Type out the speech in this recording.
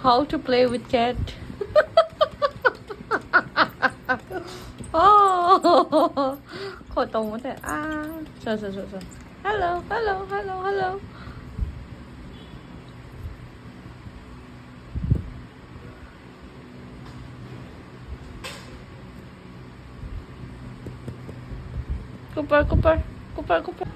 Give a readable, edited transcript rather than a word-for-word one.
how to play with cat. Oh, khổ tùng thế. À, rồi. Hello. Cooper.